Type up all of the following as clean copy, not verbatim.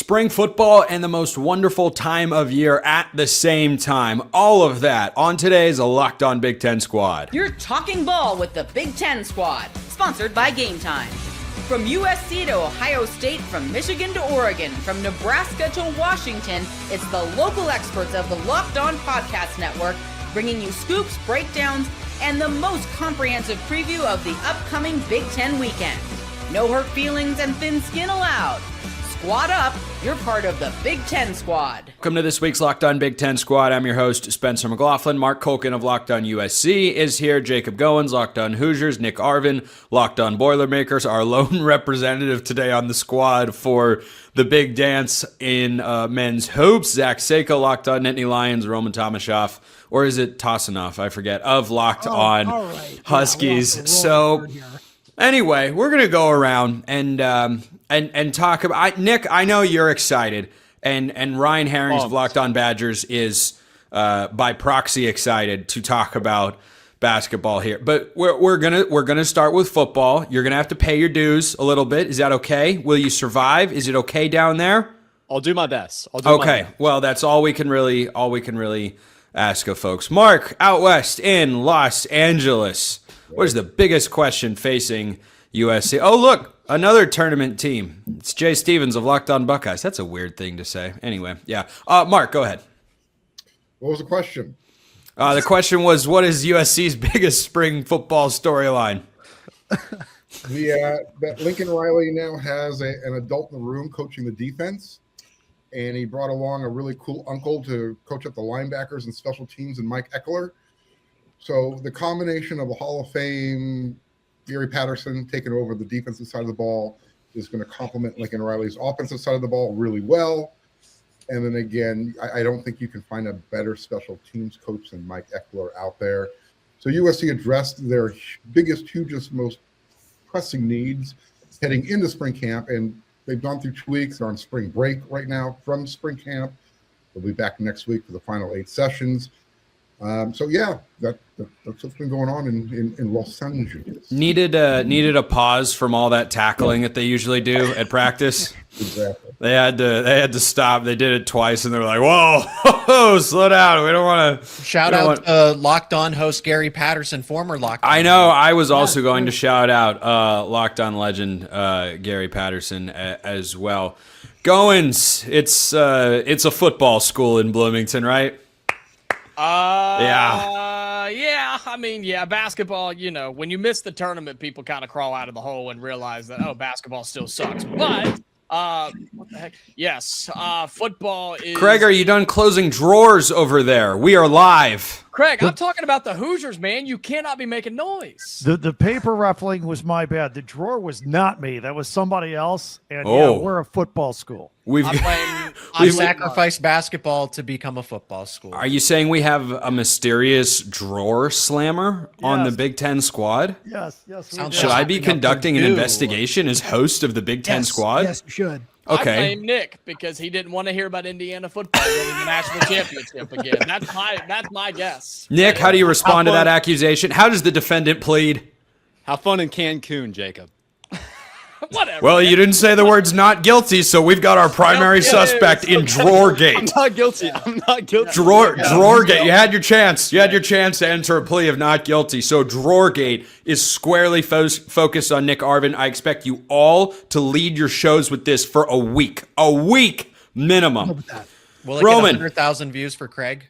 spring football and the most wonderful time of year at the same time. All of that on today's Locked On Big Ten Squad. You're talking ball with the Big Ten Squad, sponsored by Game Time. From USC to Ohio State, from Michigan to Oregon, from Nebraska to Washington, it's the local experts of the Locked On Podcast Network bringing you scoops, breakdowns, and the most comprehensive preview of the upcoming Big Ten weekend. No hurt feelings and thin skin allowed. Squad up, you're part of the Big Ten Squad. Welcome to this week's Locked On Big Ten Squad. I'm your host, Spencer McLaughlin. Mark Colkin of Locked On USC is here. Jacob Goins, Locked On Hoosiers. Nick Arvin, Locked On Boilermakers. Our lone representative today on the squad for the big dance in men's hoops. Zach Seiko, Locked On Nittany Lions. Roman Tomashoff, or is it Tossinoff? I forget. Of Locked On Huskies. Anyway, we're going to go around and talk about Nick. I know you're excited, and Ryan Herrings of Locked On Badgers is by proxy excited to talk about basketball here. But we're gonna start with football. You're gonna have to pay your dues a little bit. Is that okay? Will you survive? Is it okay down there? I'll do my best. Well, that's all we can really ask of folks. Mark, out west in Los Angeles. What is the biggest question facing USC? Oh, look, another tournament team. It's Jay Stevens of Locked On Buckeyes. That's a weird thing to say. Anyway, yeah. Mark, go ahead. What was the question? The question was, what is USC's biggest spring football storyline? That Lincoln Riley now has an adult in the room coaching the defense, and he brought along a really cool uncle to coach up the linebackers and special teams, and Mike Eckler. So the combination of a Hall of Fame Gary Patterson taking over the defensive side of the ball is going to complement Lincoln Riley's offensive side of the ball really well. And then again, I don't think you can find a better special teams coach than Mike Eckler out there. So USC addressed their biggest, hugest, most pressing needs heading into spring camp, and they've gone through 2 weeks. They're on spring break right now from spring camp. They'll be back next week for the final 8 sessions. That's what's been going on in Los Angeles. Needed a pause from all that tackling that they usually do at practice. Exactly. They had to stop. They did it twice, and they were like, "Whoa, slow down. We don't want to." Shout out to Locked On host Gary Patterson, former Locked On. I know. I was also going to shout out Locked On legend Gary Patterson as well. Goins, it's a football school in Bloomington, right? Yeah. I mean, basketball, when you miss the tournament, people kind of crawl out of the hole and realize that, basketball still sucks. But, what the heck? Yes, football is... Craig, are you done closing drawers over there? We are live. Craig, I'm talking about the Hoosiers, man. You cannot be making noise. The paper ruffling was my bad. The drawer was not me. That was somebody else. And we're a football school. I sacrificed basketball to become a football school. Are you saying we have a mysterious drawer slammer on the Big Ten squad? Yes. Should I be conducting an investigation as host of the Big Ten squad? Yes, you should. Okay. I blame Nick because he didn't want to hear about Indiana football winning the national championship again. That's my guess. Nick, how do you respond to that accusation? How does the defendant plead? Have fun in Cancun, Jacob. Whatever. Well, you didn't say the words "not guilty," so we've got our primary suspect in Drawergate. I'm not guilty. Drawergate. You had your chance. You had your chance to enter a plea of not guilty. So Drawergate is squarely focused on Nick Arvin. I expect you all to lead your shows with this for a week minimum. Will it get 100,000 views for Craig?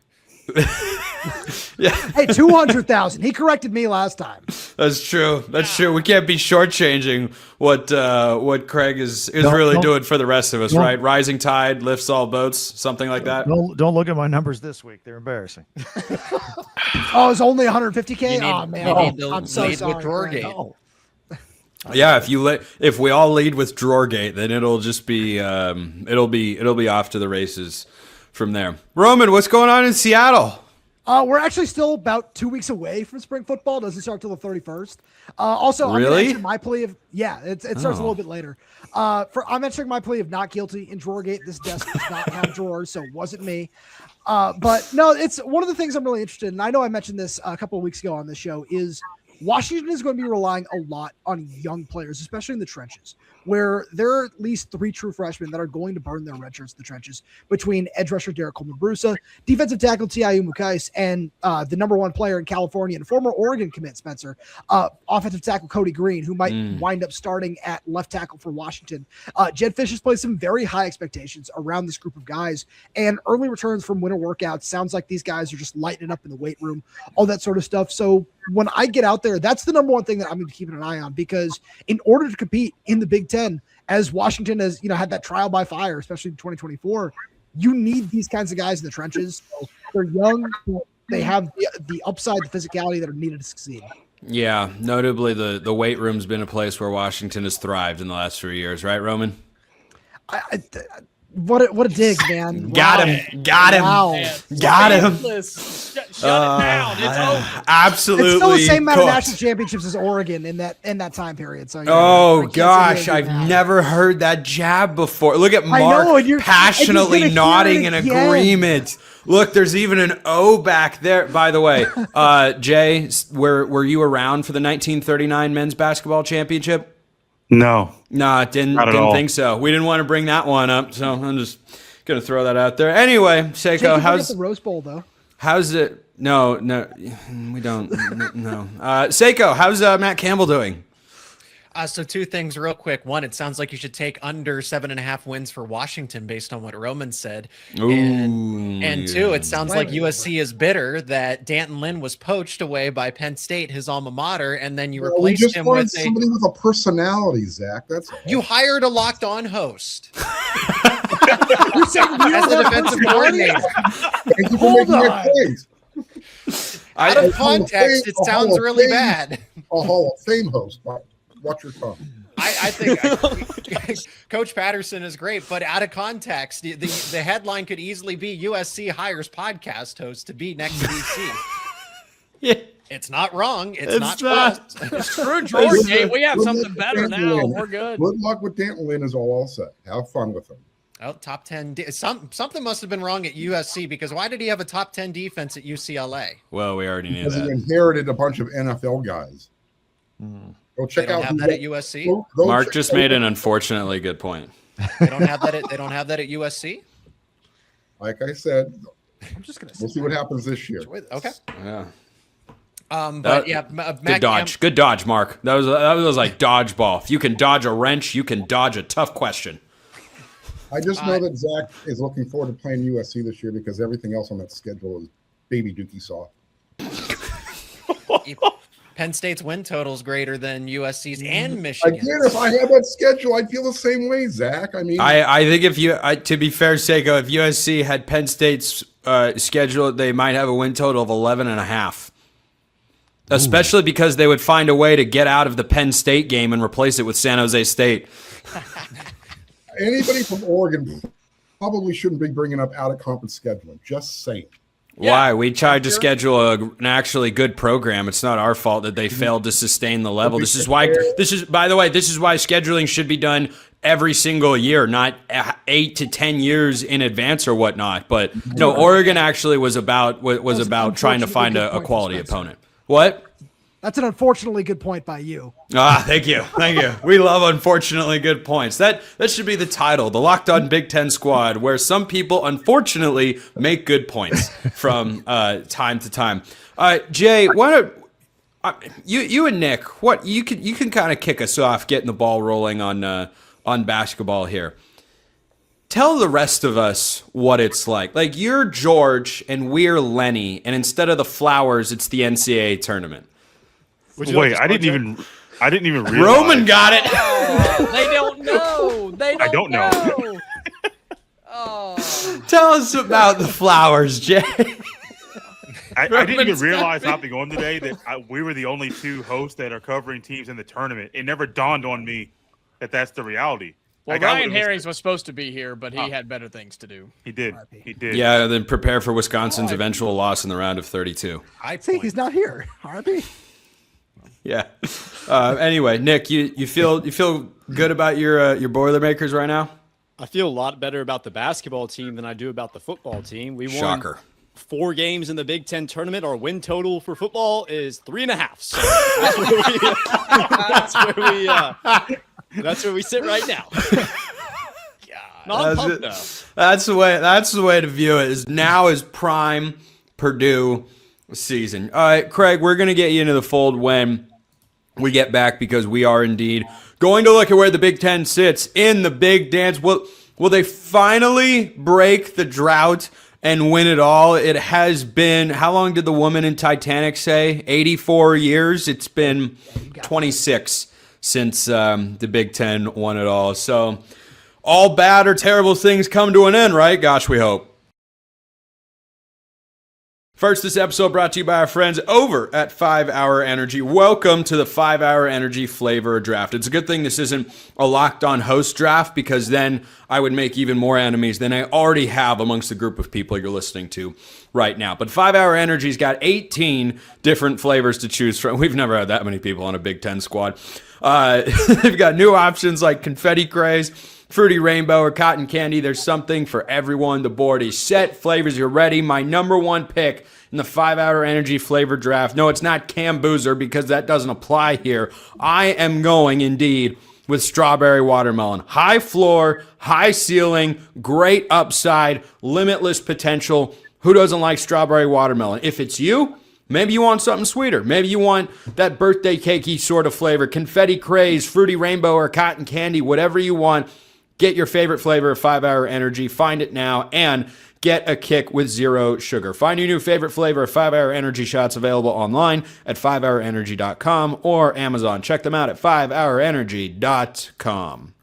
Yeah. Hey, 200,000. He corrected me last time. That's true. We can't be shortchanging what Craig is really doing for the rest of us, right? Rising tide lifts all boats, something like that. Don't look at my numbers this week. They're embarrassing. Oh, it's only 1150K. Oh man, I'm so sorry. With Drawergate. Yeah, if we all lead with Drawergate, then it'll just be it'll be off to the races from there. Roman, what's going on in Seattle? We're actually still about 2 weeks away from spring football. It doesn't start till the 31st. Also, really? I'm going to enter my plea of it starts a little bit later. I'm entering my plea of not guilty in Drawergate. This desk does not have drawers, so it wasn't me. But no, it's one of the things I'm really interested in. I know I mentioned this a couple of weeks ago on this show. Is Washington is going to be relying a lot on young players, especially in the trenches. where there are at least 3 true freshmen that are going to burn their red shirts in the trenches between edge rusher Derek Coleman-Brusa, defensive tackle T.I.U. Mukais, and the number 1 player in California and former Oregon commit Spencer, offensive tackle Cody Green, who might wind up starting at left tackle for Washington. Jed Fish has placed some very high expectations around this group of guys, and early returns from winter workouts sounds like these guys are just lighting it up in the weight room, all that sort of stuff. So when I get out there, that's the number one thing that I'm going to keep an eye on, because in order to compete in the Big Ten, as Washington has, had that trial by fire, especially in 2024, you need these kinds of guys in the trenches. So they're young, they have the upside, the physicality that are needed to succeed. Yeah, notably the weight room's been a place where Washington has thrived in the last 3 years, right, Roman? What a dig, man. Got him. Wow. Got him. Shut it down. It's over. Absolutely. It's still the same amount of cooked. national championships as Oregon in that time period. So gosh, I've never heard that jab before. Look at Mark passionately nodding in agreement. Look, there's even an O back there. By the way, Jay, were you around for the 1939 men's basketball championship? No, didn't think so. We didn't want to bring that one up, so I'm just gonna throw that out there. Anyway, Seiko, how's the Rose Bowl though? How's it? No, we don't. No. Seiko, how's Matt Campbell doing? So 2 things real quick. One, it sounds like you should take under 7.5 wins for Washington based on what Roman said. And 2, it sounds like USC is bitter that Danton Lynn was poached away by Penn State, his alma mater, and then you replaced him with somebody with a personality, Zach. That's all. You hired a locked on host. As the defensive coordinator. Thank you for making that point. Out of context, it sounds really bad. A Hall of Fame host. Watch your tongue. I think Coach Patterson is great, but out of context, the headline could easily be USC hires podcast host to be next to DC. Yeah. It's not wrong. It's not true. Screw Drawergate. We have something better now. We're good. Good luck with Danton Lynn is all I'll say. Have fun with him. Oh, top 10. Something must have been wrong at USC, because why did he have a top 10 defense at UCLA? Well, we already knew because that. He inherited a bunch of NFL guys. Go check out. They don't have that at USC. Mark just made an unfortunately good point. They don't have that. They don't have that at USC. Like I said, I'm just gonna. We'll see what happens this year. Okay. Yeah. But yeah, good dodge. Good dodge, Mark. That was like dodgeball. If you can dodge a wrench, you can dodge a tough question. I just know that Zach is looking forward to playing USC this year because everything else on that schedule is baby dookie soft. Penn State's win total is greater than USC's and Michigan's. Again, if I had that schedule, I'd feel the same way, Zach. I mean, I think to be fair, Seiko, if USC had Penn State's schedule, they might have a win total of 11.5. Especially because they would find a way to get out of the Penn State game and replace it with San Jose State. Anybody from Oregon probably shouldn't be bringing up out-of-conference scheduling. Just saying. Why? We tried to schedule an actually good program. It's not our fault that they failed to sustain the level. This is why scheduling should be done every single year, not 8 to 10 years in advance or whatnot. But no, Oregon actually was about trying to find a quality opponent. What? That's an unfortunately good point by you. Thank you. We love unfortunately good points. That should be the title, the Locked On Big Ten Squad, where some people unfortunately make good points from time to time. Jay, you and Nick, what you can kind of kick us off, getting the ball rolling on basketball here. Tell the rest of us what it's like. Like, you're George and we're Lenny, and instead of the flowers, it's the NCAA tournament. Wait, I didn't even realize. Roman got it. Oh, they don't know. I don't know. Oh. Tell us about the flowers, Jay. I didn't even realize hopping on today that we were the only 2 hosts that are covering teams in the tournament. It never dawned on me that that's the reality. Well, Ryan Herrings was supposed to be here, but he had better things to do. He did. Yeah, then prepare for Wisconsin's eventual loss in the round of 32. I think he's not here. RP. Yeah. Anyway, Nick, you feel good about your Boilermakers right now? I feel a lot better about the basketball team than I do about the football team. We won Shocker. 4 games in the Big Ten tournament. Our win total for football is 3.5. So That's where we sit right now. No, I'm pumped, though. That's the way to view it. Now is prime Purdue season. All right, Craig, we're going to get you into the fold when we get back because we are indeed going to look at where the Big Ten sits in the big dance. Will they finally break the drought and win it all? It has been, how long did the woman in Titanic say? 84 years? It's been 26 since the Big Ten won it all. So all bad or terrible things come to an end, right? Gosh, we hope. First, this episode brought to you by our friends over at 5 Hour Energy. Welcome to the 5 Hour Energy Flavor Draft. It's a good thing this isn't a locked-on host draft because then I would make even more enemies than I already have amongst the group of people you're listening to right now. But 5 Hour Energy's got 18 different flavors to choose from. We've never had that many people on a Big Ten squad. They've got new options like confetti craze, fruity rainbow, or cotton candy. There's something for everyone. The board is set. Flavors are ready. My number one pick in the 5 Hour Energy Flavor Draft. No, it's not Cam Boozer because that doesn't apply here. I am going, indeed, with strawberry watermelon. High floor, high ceiling, great upside, limitless potential. Who doesn't like strawberry watermelon? If it's you, maybe you want something sweeter. Maybe you want that birthday cakey sort of flavor. Confetti craze, fruity rainbow, or cotton candy, whatever you want. Get your favorite flavor of 5 Hour Energy. Find it now and get a kick with zero sugar. Find your new favorite flavor of 5 Hour Energy shots available online at 5hourenergy.com or Amazon. Check them out at 5hourenergy.com.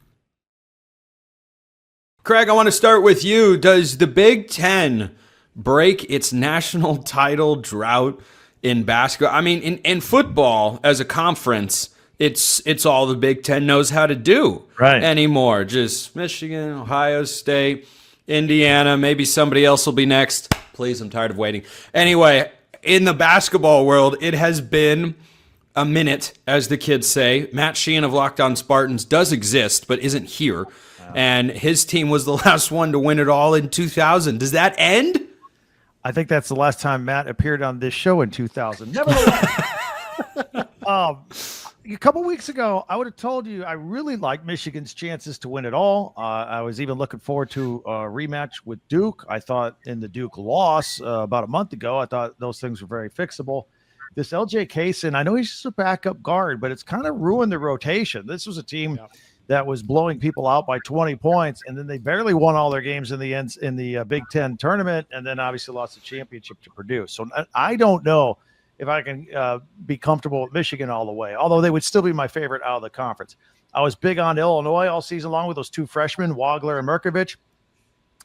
Craig, I want to start with you. Does the Big Ten break its national title drought in basketball? I mean, in football as a conference, it's all the Big Ten knows how to do anymore. Just Michigan, Ohio State, Indiana, maybe somebody else will be next. Please, I'm tired of waiting. Anyway, in the basketball world, it has been a minute, as the kids say. Matt Sheehan of Locked On Spartans does exist, but isn't here. And his team was the last one to win it all in 2000. Does that end? I think that's the last time Matt appeared on this show in 2000. Nevertheless, a couple weeks ago, I would have told you I really like Michigan's chances to win it all. I was even looking forward to a rematch with Duke. I thought in the Duke loss about a month ago, I thought those things were very fixable. This LJ Kaysen, I know he's just a backup guard, but it's kind of ruined the rotation. This was a team that was blowing people out by 20 points, and then they barely won all their games in the Big Ten tournament, and then obviously lost the championship to Purdue. So I don't know if I can be comfortable with Michigan all the way, although they would still be my favorite out of the conference. I was big on Illinois all season long with those two freshmen, Wagler and Merkovich,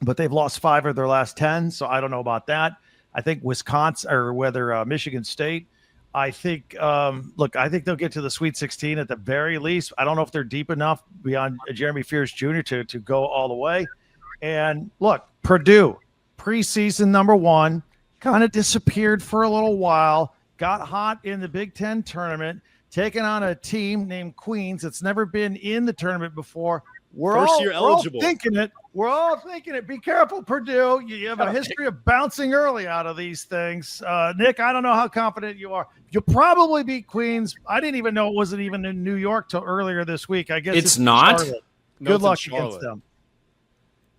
but they've lost 5 of their last 10, so I don't know about that. I think Wisconsin or whether Michigan State, I think, I think they'll get to the Sweet 16 at the very least. I don't know if they're deep enough beyond Jeremy Fears Jr. to go all the way. And look, Purdue, preseason number 1, kind of disappeared for a little while. Got hot in the Big Ten tournament, taking on a team named Queens that's never been in the tournament before. We're all thinking it. We're all thinking it. Be careful, Purdue. You have a history of bouncing early out of these things. Nick, I don't know how confident you are. You'll probably beat Queens. I didn't even know it wasn't even in New York till earlier this week. I guess it's not. Good luck against them.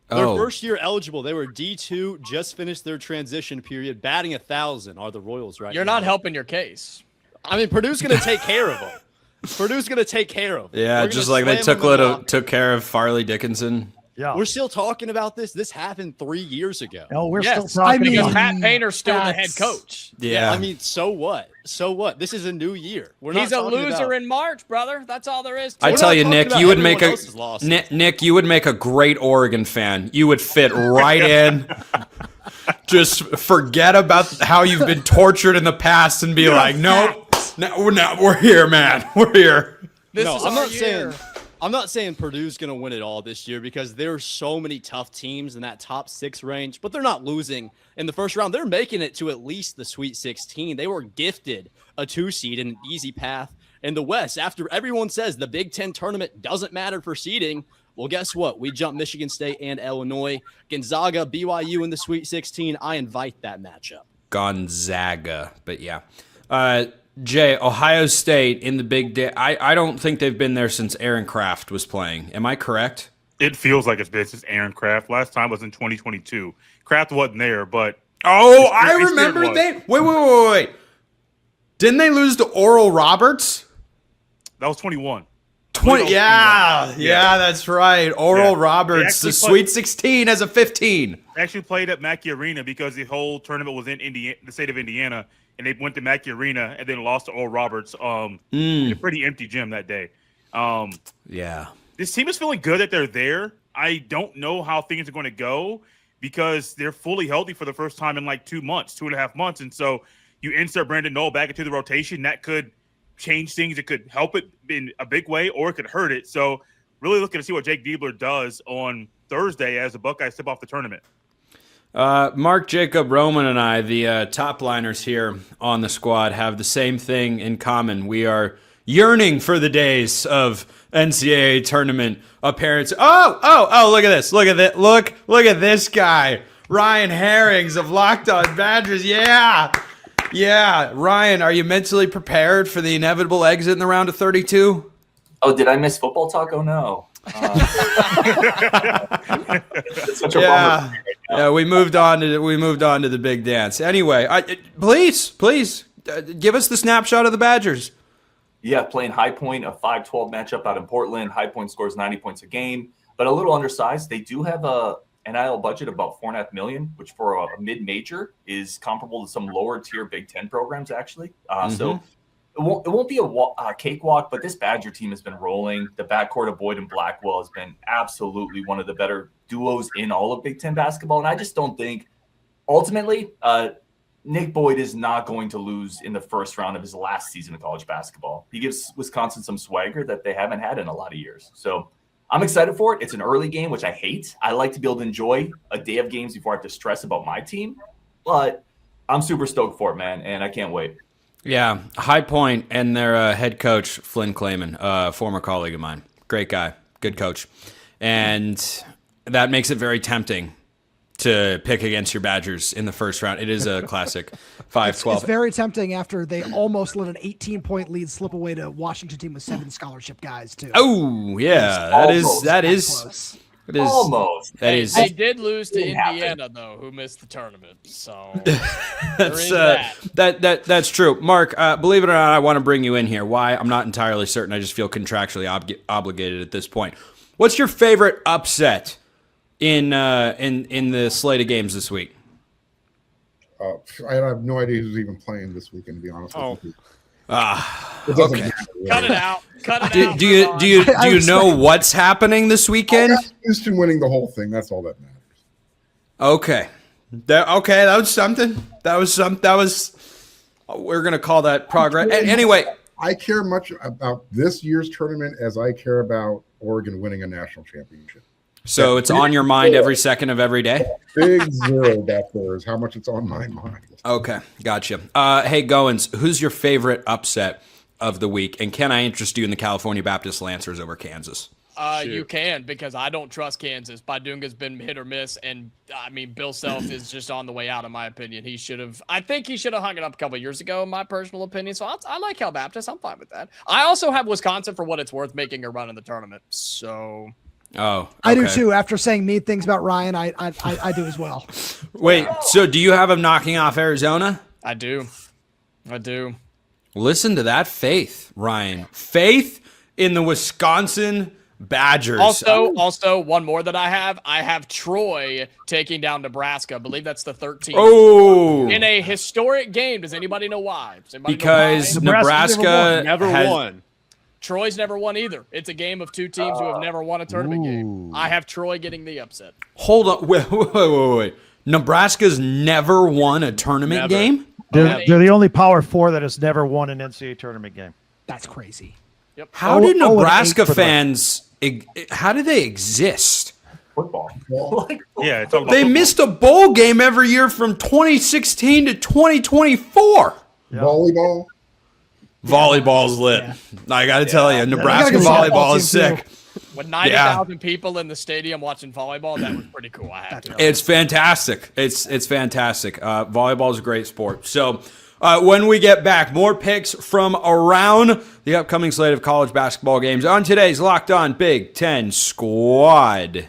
Their first year eligible. They were D2, just finished their transition period. Batting 1,000 are the Royals right now. You're not helping your case. I mean, Purdue's going to take care of them. Purdue's going to take care of them. Yeah, just like they took care of Farley Dickinson. Yeah, we're still talking about this. This happened 3 years ago. No, we're still talking because Pat Painter's still the head coach. Yeah, I mean, so what? So what? This is a new year. He's a loser in March, brother. That's all there is. I tell you, Nick, you would make Nick, you would make a great Oregon fan. You would fit right in. Just forget about how you've been tortured in the past and be like, no, we're here, man. We're here. I'm not saying Purdue's going to win it all this year because there's so many tough teams in that top 6 range, but they're not losing in the first round. They're making it to at least the Sweet 16. They were gifted a 2 seed and an easy path in the West. After everyone says the Big Ten tournament doesn't matter for seeding, well, guess what? We jumped Michigan State and Illinois. Gonzaga, BYU in the Sweet 16. I invite that matchup. Gonzaga, but yeah. Jay, Ohio State in the Big Day. I don't think they've been there since Aaron Kraft was playing. Am I correct? It feels like it's been since Aaron Kraft. Last time was in 2022. Kraft wasn't there, but I remember they. Wait. Didn't they lose to Oral Roberts? That was 21. 20. Yeah, that's right. Oral Roberts, the Sweet 16 as a 15. They actually played at Mackey Arena because the whole tournament was in Indiana, the state of Indiana, and they went to Mackey Arena and then lost to Oral Roberts. In a pretty empty gym that day. Yeah. This team is feeling good that they're there. I don't know how things are going to go because they're fully healthy for the first time in like 2.5 months. And so you insert Brandon Knoll back into the rotation. That could change things. It could help it in a big way or it could hurt it. So really looking to see what Jake Diebler does on Thursday as the Buckeyes step off the tournament. Mark, Jacob, Roman, and I, the top liners here on the squad, have the same thing in common. We are yearning for the days of NCAA tournament appearances. Oh, look at this. Look at this guy. Ryan Herrings of Locked On Badgers. Yeah. Ryan, are you mentally prepared for the inevitable exit in the round of 32? Oh, did I miss football talk? Oh, no. Such a bummer. Yeah, we moved on to the big dance. Anyway, please give us the snapshot of the Badgers. Yeah, playing High Point, a 5-12 matchup out in Portland. High Point scores 90 points a game, but a little undersized. They do have a NIL budget of about $4.5 million, which for a mid-major is comparable to some lower tier Big Ten programs, actually. So it won't be a cakewalk, but this Badger team has been rolling. The backcourt of Boyd and Blackwell has been absolutely one of the better duos in all of Big Ten basketball, and I just don't think ultimately Nick Boyd is not going to lose in the first round of his last season of college basketball. He gives Wisconsin some swagger that they haven't had in a lot of years. So I'm excited for it. It's an early game, which I hate. I like to be able to enjoy a day of games before I have to stress about my team. But I'm super stoked for it, man, and I can't wait. Yeah, High Point and their head coach, Flynn Clayman, former colleague of mine. Great guy, good coach. And that makes it very tempting to pick against your Badgers in the first round. It is a classic 5-12. It's very tempting after they almost let an 18-point lead slip away to a Washington team with 7 scholarship guys, too. Oh, yeah, that is almost. They did lose to Indiana, though, who missed the tournament. So that's true. Mark, believe it or not, I want to bring you in here. Why? I'm not entirely certain. I just feel contractually obligated at this point. What's your favorite upset in the slate of games this week? I have no idea who's even playing this weekend, to be honest with you. Okay. Cut it out. Do you know what's happening this weekend? Houston winning the whole thing. That's all that matters. Okay. That was something. We're gonna call that progress. Anyway, I care much about this year's tournament as I care about Oregon winning a national championship. So it's on your mind every second of every day? Big zero back there is how much it's on my mind. Okay, gotcha. Hey, Goins, who's your favorite upset of the week? And can I interest you in the California Baptist Lancers over Kansas? You can, because I don't trust Kansas. Badunga's been hit or miss, and I mean, Bill Self is just on the way out, in my opinion. I think he should have hung it up a couple of years ago, in my personal opinion. So I like Cal Baptist. I'm fine with that. I also have Wisconsin, for what it's worth, making a run in the tournament. So... Oh, okay. I do too. After saying mean things about Ryan, I do as well. Wait, so do you have him knocking off Arizona? I do. Listen to that faith, Ryan. Faith in the Wisconsin Badgers. Also, one more that I have Troy taking down Nebraska. I believe that's the 13th. Oh, in a historic game. Does anybody know why? Because Nebraska never won. Troy's never won either. It's a game of two teams who have never won a tournament game. I have Troy getting the upset. Hold on. Wait. Nebraska's never won a tournament game? They're the only Power 4 that has never won an NCAA tournament game. That's crazy. Yep. How do Nebraska fans, how do they exist? Football. Yeah, it's all about They football. missed a bowl game every year from 2016 to 2024. Yeah. Volleyball. Volleyball's lit. I got to tell you, Nebraska volleyball is sick. With 90,000 people in the stadium watching volleyball, that was pretty cool. I had to. It's fantastic. It's fantastic. Volleyball is a great sport. So, When we get back, more picks from around the upcoming slate of college basketball games on today's Locked On Big Ten Squad,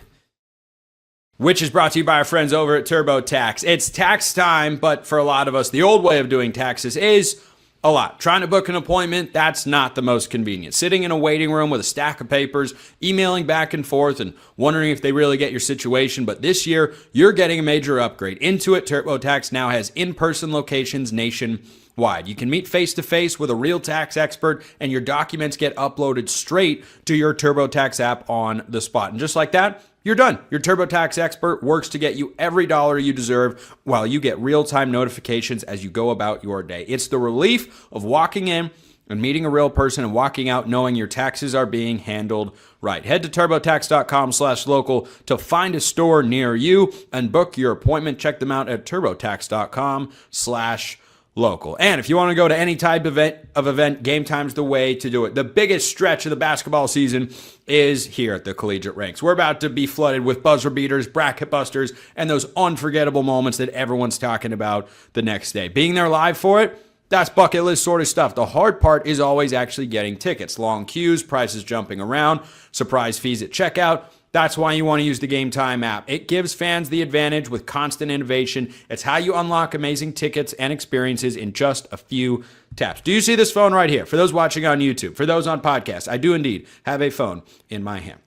which is brought to you by our friends over at TurboTax. It's tax time, but for a lot of us, the old way of doing taxes is a lot. Trying to book an appointment, that's not the most convenient. Sitting in a waiting room with a stack of papers, emailing back and forth, and wondering if they really get your situation. But this year, you're getting a major upgrade. Intuit TurboTax now has in-person locations nationwide. You can meet face-to-face with a real tax expert, and your documents get uploaded straight to your TurboTax app on the spot. And just like that, you're done. Your TurboTax expert works to get you every dollar you deserve while you get real-time notifications as you go about your day. It's the relief of walking in and meeting a real person and walking out knowing your taxes are being handled right. Head to TurboTax.com/local to find a store near you and book your appointment. Check them out at TurboTax.com/local. And if you want to go to any type of event, Game Time's the way to do it. The biggest stretch of the basketball season is here at the collegiate ranks. We're about to be flooded with buzzer beaters, bracket busters, and those unforgettable moments that everyone's talking about the next day. Being there live for it, that's bucket list sort of stuff. The hard part is always actually getting tickets. Long queues, prices jumping around, surprise fees at checkout. That's why you want to use the Game Time app. It gives fans the advantage with constant innovation. It's how you unlock amazing tickets and experiences in just a few taps. Do you see this phone right here? For those watching on YouTube, for those on podcasts, I do indeed have a phone in my hand.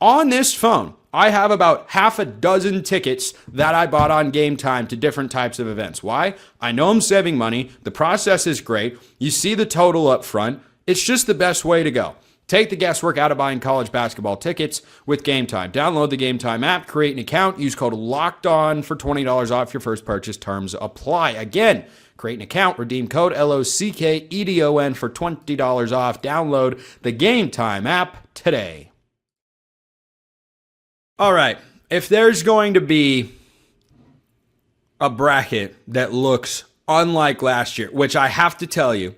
On this phone, I have about half a dozen tickets that I bought on Game Time to different types of events. Why? I know I'm saving money. The process is great. You see the total up front. It's just the best way to go. Take the guesswork out of buying college basketball tickets with Game Time. Download the Game Time app, create an account, use code LOCKEDON for $20 off your first purchase. Terms apply. Again, create an account, redeem code LOCKEDON for $20 off. Download the Game Time app today. All right, if there's going to be a bracket that looks unlike last year, which I have to tell you,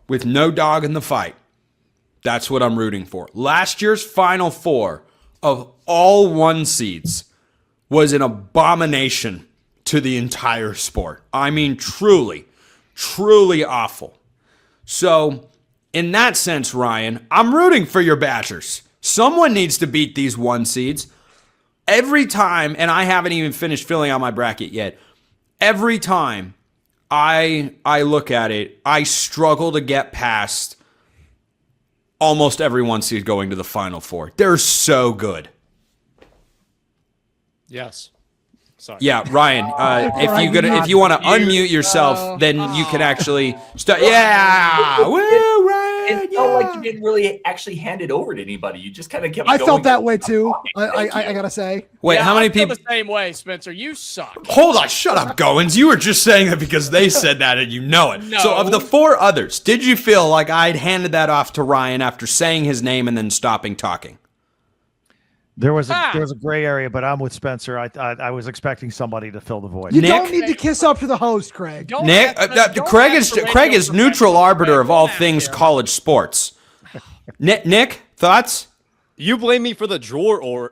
with no dog in the fight, that's what I'm rooting for. Last year's Final Four of all 1 seeds was an abomination to the entire sport. I mean, truly, truly awful. So, in that sense, Ryan, I'm rooting for your Badgers. Someone needs to beat these 1 seeds. Every time, and I haven't even finished filling out my bracket yet, every time I look at it, I struggle to get past almost every 1 seed going to the Final Four. They're so good. Yes. Sorry. Yeah, Ryan. If you want to unmute yourself, then you can actually start. Yeah, woo, Ryan. It felt like you didn't really actually hand it over to anybody. You just kind of kept. I going. felt that way too. I gotta say. Wait, Yeah, how many I feel people? the same way, Spencer. You suck. Hold on, shut up, Goins. You were just saying that because they said that and you know it. No. So, of the 4 others, did you feel like I'd handed that off to Ryan after saying his name and then stopping talking? There was a gray area, but I'm with Spencer. I was expecting somebody to fill the void. You Nick? don't need to kiss up to the host, Craig. Don't Nick, don't Craig ask for Craig is radio neutral professional. arbiter of Craig, all don't things ask him. college sports. Nick, thoughts? You blame me for the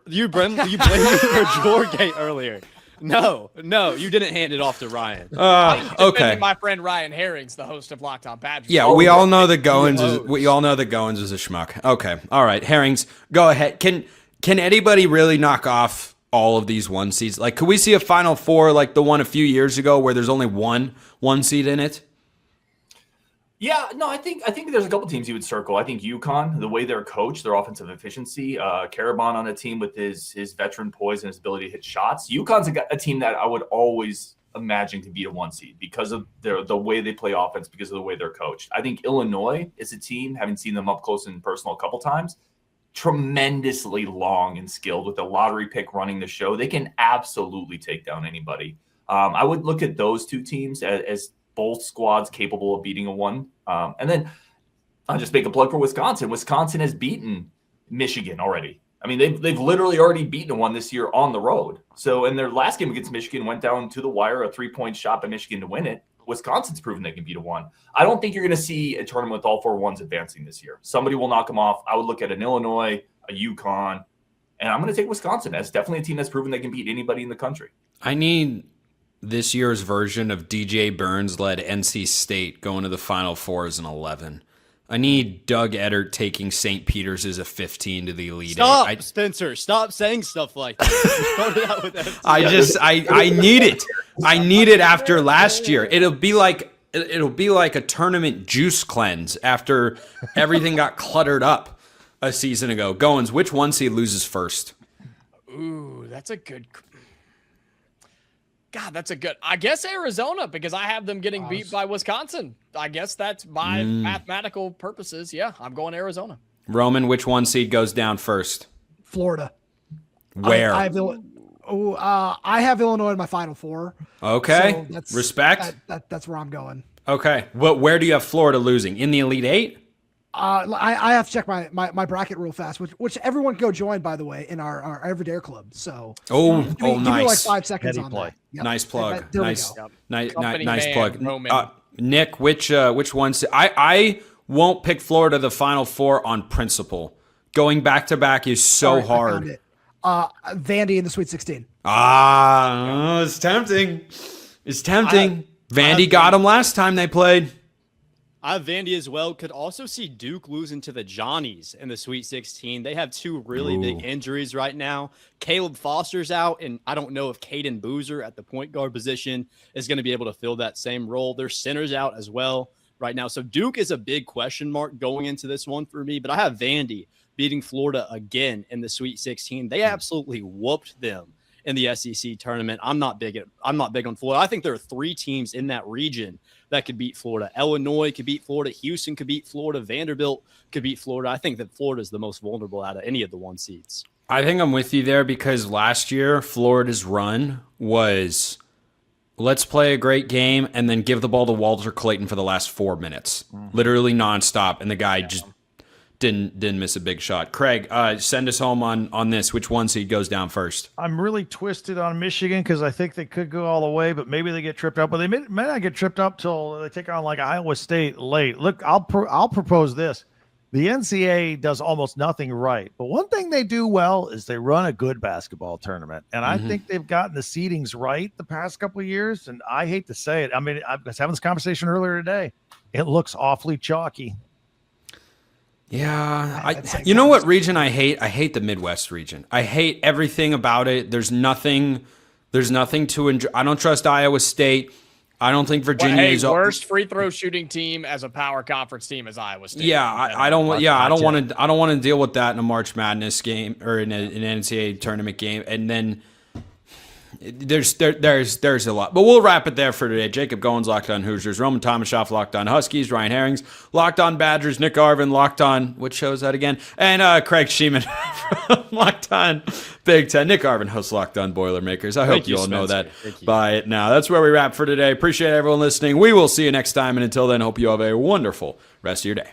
you blame me for Drawergate earlier. No, you didn't hand it off to Ryan. Okay. My friend Ryan Herring's the host of Locked On Badgers. Yeah, we all know that Goins is a schmuck. Okay, all right, Herrings, go ahead. Can anybody really knock off all of these 1 seeds? Like, could we see a Final Four like the one a few years ago where there's only one seed in it? Yeah, no, I think there's a couple teams you would circle. I think UConn, the way they're coached, their offensive efficiency, Karabon on a team with his veteran poise and his ability to hit shots. UConn's a team that I would always imagine to be a 1 seed because of the way they play offense, because of the way they're coached. I think Illinois is a team, having seen them up close and personal a couple times, tremendously long and skilled with a lottery pick running the show. They can absolutely take down anybody. I would look at those 2 teams as both squads capable of beating a 1. And then I'll just make a plug for Wisconsin. Wisconsin has beaten Michigan already. I mean, they've literally already beaten a 1 this year on the road. So in their last game against Michigan, went down to the wire, a 3-point shot by Michigan to win it. Wisconsin's proven they can beat a 1. I don't think you're going to see a tournament with all 4 1s advancing this year. Somebody will knock them off. I would look at an Illinois, a UConn, and I'm going to take Wisconsin as definitely a team that's proven they can beat anybody in the country. I need this year's version of DJ Burns led NC State going to the Final Four as an 11. I need Doug Eddert taking St. Peter's as a 15 to the Elite Eight. Spencer. Stop saying stuff like that. You started out with FCS. I need it. I need it after last year. It'll be like a tournament juice cleanse after everything got cluttered up a season ago. Goins, which one seed loses first? Ooh, that's a good. God, that's a good. I guess Arizona, because I have them getting beat by Wisconsin. I guess that's by mathematical purposes. Yeah, I'm going Arizona. Roman, which one seed goes down first? Florida. Where? I have Illinois in my Final Four. Okay. So respect. That's where I'm going. Okay. Where do you have Florida losing? In the Elite Eight? I have to check my bracket real fast, which everyone can go join, by the way, in our Everydare Club. So nice. Give me like 5 seconds on that. Yep. Nice plug. There Nice, we go. nice plug. Roman. Nick, which ones? I won't pick Florida the Final Four on principle. Going back to back is so All right, hard. I found it. Vandy in the Sweet 16. It's tempting. It's tempting. Vandy got them last time they played. I have Vandy as well. Could also see Duke losing to the Johnnies in the Sweet 16. They have two really big injuries right now. Caleb Foster's out, and I don't know if Caden Boozer at the point guard position is going to be able to fill that same role. Their center's out as well right now. So Duke is a big question mark going into this one for me, but I have Vandy beating Florida again in the Sweet 16. They absolutely whooped them in the SEC tournament. I'm not big on Florida. I think there are 3 teams in that region that could beat Florida. Illinois could beat Florida. Houston could beat Florida. Vanderbilt could beat Florida. I think that Florida is the most vulnerable out of any of the 1 seeds. I think I'm with you there because last year Florida's run was let's play a great game and then give the ball to Walter Clayton for the last 4 minutes, literally nonstop, and the guy just didn't miss a big shot. Craig, send us home on this. Which 1 seed goes down first? I'm really twisted on Michigan because I think they could go all the way, but maybe they get tripped up. But they may not get tripped up till they take on like Iowa State late. Look, I'll propose this. The NCAA does almost nothing right, but one thing they do well is they run a good basketball tournament, and I think they've gotten the seedings right the past couple of years. And I hate to say it, I mean, I was having this conversation earlier today. It looks awfully chalky. Yeah, you know what region I hate? I hate the Midwest region. I hate everything about it. There's nothing to enjoy. I don't trust Iowa State. I don't think Virginia is worst free throw shooting team as a power conference team as Iowa State. Yeah, I don't want to deal with that in a March Madness game or in an NCAA tournament game, and then. There's a lot, but we'll wrap it there for today. Jacob Goins, Locked On Hoosiers. Roman Tomashoff, Locked On Huskies. Ryan Herrings, Locked On Badgers. Nick Arvin, Locked On, what show is that again? And Craig Sheeman, Locked On Big Ten. Nick Arvin hosts Locked On Boilermakers. I hope you all know that by it now. That's where we wrap for today. Appreciate everyone listening. We will see you next time, and until then, hope you have a wonderful rest of your day.